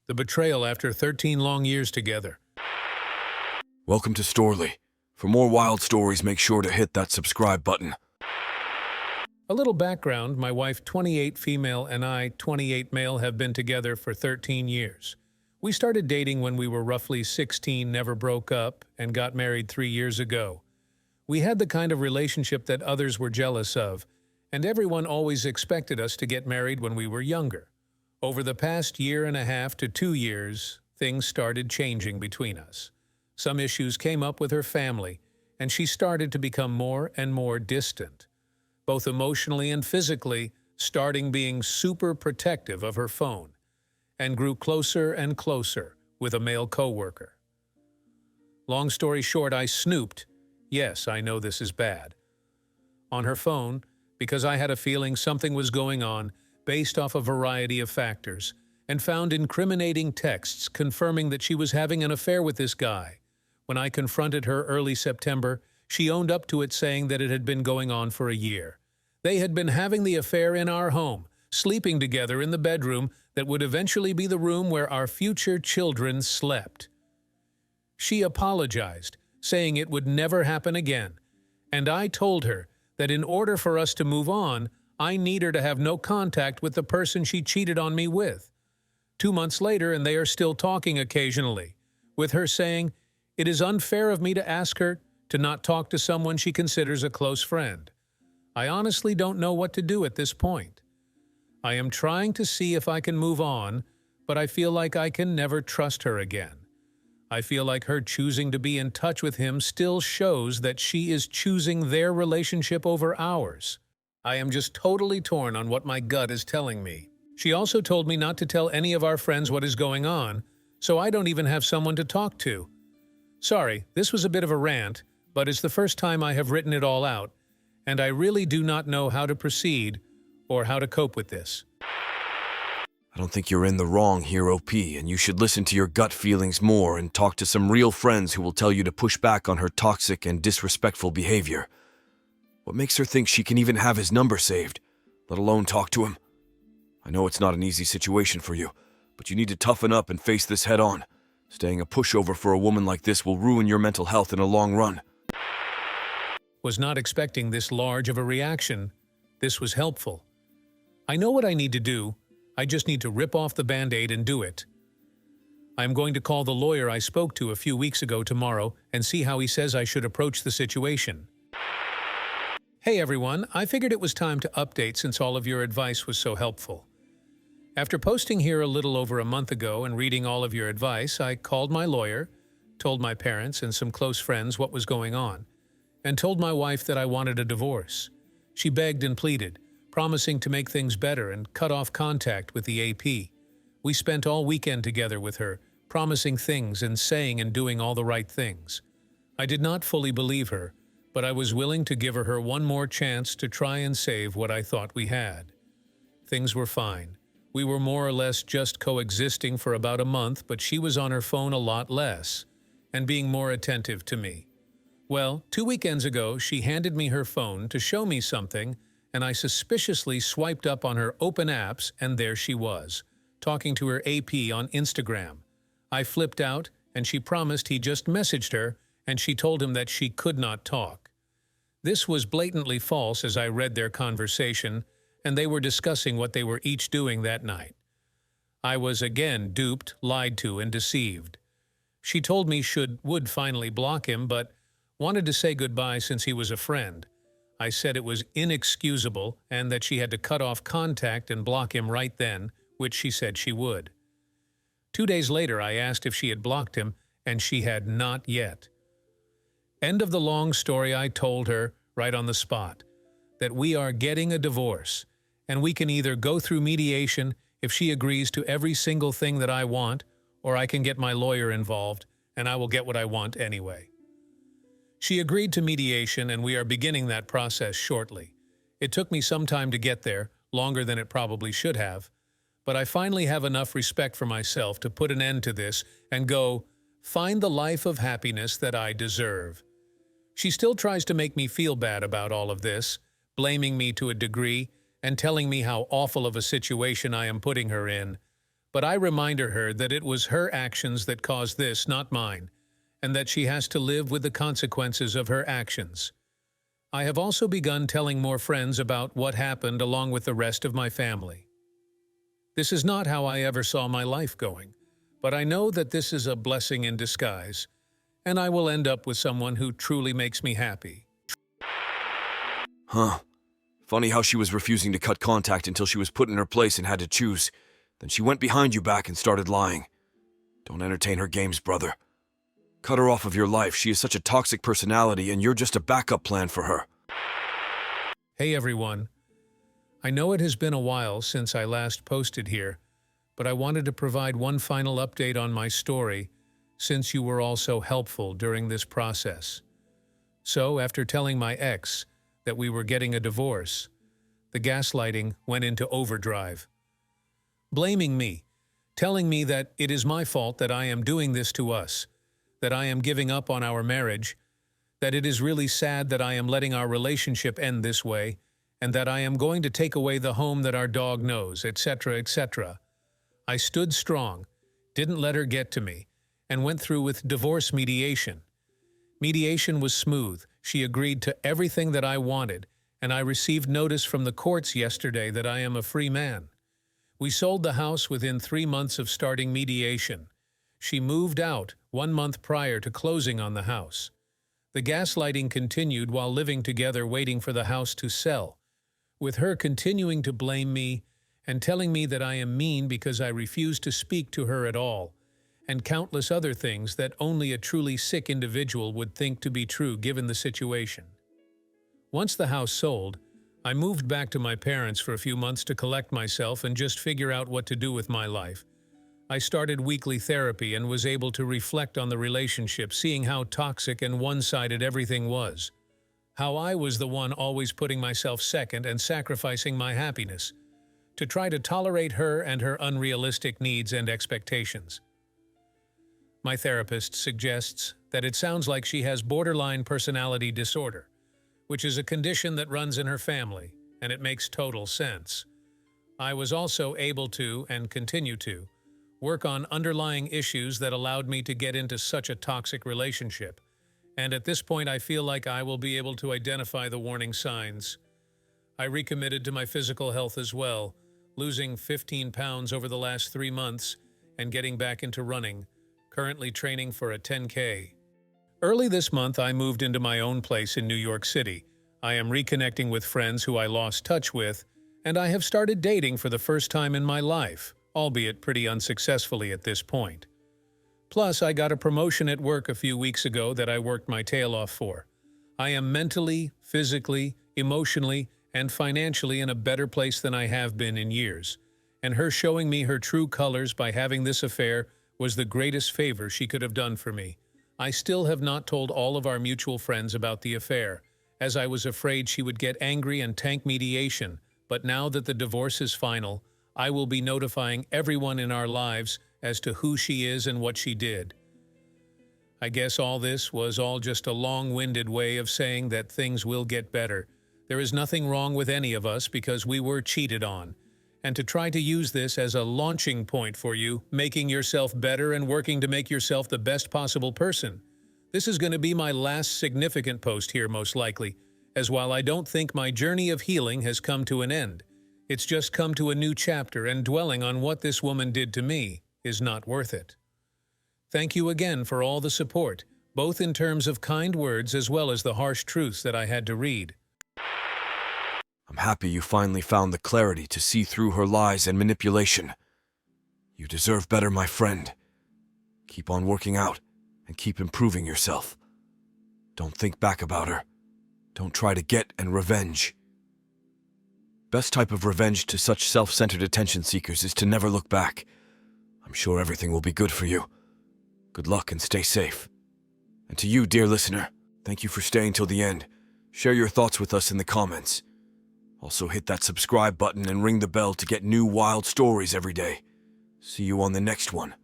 The betrayal after 13 long years together. Welcome to Storly. For more wild stories, make sure to hit that subscribe button. A little background, my wife, 28 female, and I, 28 male, have been together for 13 years. We started dating when we were roughly 16, never broke up, and got married 3 years ago. We had the kind of relationship that others were jealous of, and everyone always expected us to get married when we were younger. Over the past year and a half to 2 years, things started changing between us. Some issues came up with her family, and she started to become more and more distant, both emotionally and physically, starting being super protective of her phone, and grew closer and closer with a male coworker. Long story short, I snooped, yes, I know this is bad, on her phone because I had a feeling something was going on based off a variety of factors, and found incriminating texts confirming that she was having an affair with this guy. When I confronted her early September, she owned up to it, saying that it had been going on for a year. They had been having the affair in our home, sleeping together in the bedroom that would eventually be the room where our future children slept. She apologized, saying it would never happen again, and I told her that in order for us to move on, I need her to have no contact with the person she cheated on me with. 2 months later, and they are still talking occasionally, with her saying, "It is unfair of me to ask her to not talk to someone she considers a close friend." I honestly don't know what to do at this point. I am trying to see if I can move on, but I feel like I can never trust her again. I feel like her choosing to be in touch with him still shows that she is choosing their relationship over ours. I am just totally torn on what my gut is telling me. She also told me not to tell any of our friends what is going on, so I don't even have someone to talk to. Sorry, this was a bit of a rant, but it's the first time I have written it all out, and I really do not know how to proceed or how to cope with this. I don't think you're in the wrong here, OP, and you should listen to your gut feelings more and talk to some real friends who will tell you to push back on her toxic and disrespectful behavior. What makes her think she can even have his number saved, let alone talk to him? I know it's not an easy situation for you, but you need to toughen up and face this head on. Staying a pushover for a woman like this will ruin your mental health in a long run. Was not expecting this large of a reaction. This was helpful. I know what I need to do. I just need to rip off the Band-Aid and do it. I am going to call the lawyer I spoke to a few weeks ago tomorrow and see how he says I should approach the situation. Hey everyone, I figured it was time to update since all of your advice was so helpful. After posting here a little over a month ago and reading all of your advice, I called my lawyer, told my parents and some close friends what was going on, and told my wife that I wanted a divorce. She begged and pleaded, promising to make things better and cut off contact with the AP. We spent all weekend together with her, promising things and saying and doing all the right things. I did not fully believe her, but I was willing to give her one more chance to try and save what I thought we had. Things were fine. We were more or less just coexisting for about a month, but she was on her phone a lot less and being more attentive to me. Well, 2 weekends ago, she handed me her phone to show me something, and I suspiciously swiped up on her open apps, and there she was, talking to her AP on Instagram. I flipped out, and she promised he just messaged her, and she told him that she could not talk. This was blatantly false as I read their conversation, and they were discussing what they were each doing that night. I was again duped, lied to, and deceived. She told me would finally block him, but wanted to say goodbye since he was a friend. I said it was inexcusable and that she had to cut off contact and block him right then, which she said she would. 2 days later, I asked if she had blocked him, and she had not yet. End of the long story, I told her, right on the spot, that we are getting a divorce, and we can either go through mediation if she agrees to every single thing that I want, or I can get my lawyer involved, and I will get what I want anyway. She agreed to mediation, and we are beginning that process shortly. It took me some time to get there, longer than it probably should have, but I finally have enough respect for myself to put an end to this and go, find the life of happiness that I deserve. She still tries to make me feel bad about all of this, blaming me to a degree and telling me how awful of a situation I am putting her in, But I reminded her that it was her actions that caused this, not mine, and that she has to live with the consequences of her actions. I have also begun telling more friends about what happened along with the rest of my family. This is not how I ever saw my life going, but I know that this is a blessing in disguise, and I will end up with someone who truly makes me happy. Huh. Funny how she was refusing to cut contact until she was put in her place and had to choose. Then she went behind you back and started lying. Don't entertain her games, brother. Cut her off of your life. She is such a toxic personality, and you're just a backup plan for her. Hey everyone. I know it has been a while since I last posted here, but I wanted to provide one final update on my story since you were all so helpful during this process. So, after telling my ex that we were getting a divorce, the gaslighting went into overdrive. Blaming me, telling me that it is my fault that I am doing this to us, that I am giving up on our marriage, that it is really sad that I am letting our relationship end this way, and that I am going to take away the home that our dog knows, etc., etc. I stood strong, didn't let her get to me, and went through with divorce mediation. Mediation was smooth. She agreed to everything that I wanted, and I received notice from the courts yesterday that I am a free man. We sold the house within 3 months of starting mediation. She moved out 1 month prior to closing on the house. The gaslighting continued while living together waiting for the house to sell, with her continuing to blame me and telling me that I am mean because I refuse to speak to her at all, and countless other things that only a truly sick individual would think to be true given the situation. Once the house sold, I moved back to my parents for a few months to collect myself and just figure out what to do with my life. I started weekly therapy and was able to reflect on the relationship, seeing how toxic and one-sided everything was. How I was the one always putting myself second and sacrificing my happiness to try to tolerate her and her unrealistic needs and expectations. My therapist suggests that it sounds like she has borderline personality disorder, which is a condition that runs in her family, and it makes total sense. I was also able to, and continue to, work on underlying issues that allowed me to get into such a toxic relationship, and at this point I feel like I will be able to identify the warning signs. I recommitted to my physical health as well, losing 15 pounds over the last 3 months and getting back into running, currently training for a 10K. Early this month, I moved into my own place in New York City. I am reconnecting with friends who I lost touch with, and I have started dating for the first time in my life, albeit pretty unsuccessfully at this point. Plus, I got a promotion at work a few weeks ago that I worked my tail off for. I am mentally, physically, emotionally, and financially in a better place than I have been in years, and her showing me her true colors by having this affair was the greatest favor she could have done for me. I still have not told all of our mutual friends about the affair, as I was afraid she would get angry and tank mediation, but now that the divorce is final, I will be notifying everyone in our lives as to who she is and what she did. I guess all this was all just a long-winded way of saying that things will get better. There is nothing wrong with any of us because we were cheated on. And to try to use this as a launching point for you, making yourself better and working to make yourself the best possible person. This is going to be my last significant post here most likely, as while I don't think my journey of healing has come to an end, it's just come to a new chapter, and dwelling on what this woman did to me is not worth it. Thank you again for all the support, both in terms of kind words as well as the harsh truths that I had to read. I'm happy you finally found the clarity to see through her lies and manipulation. You deserve better, my friend. Keep on working out and keep improving yourself. Don't think back about her. Don't try to get and revenge. Best type of revenge to such self-centered attention seekers is to never look back. I'm sure everything will be good for you. Good luck and stay safe. And to you, dear listener, thank you for staying till the end. Share your thoughts with us in the comments. Also hit that subscribe button and ring the bell to get new wild stories every day. See you on the next one.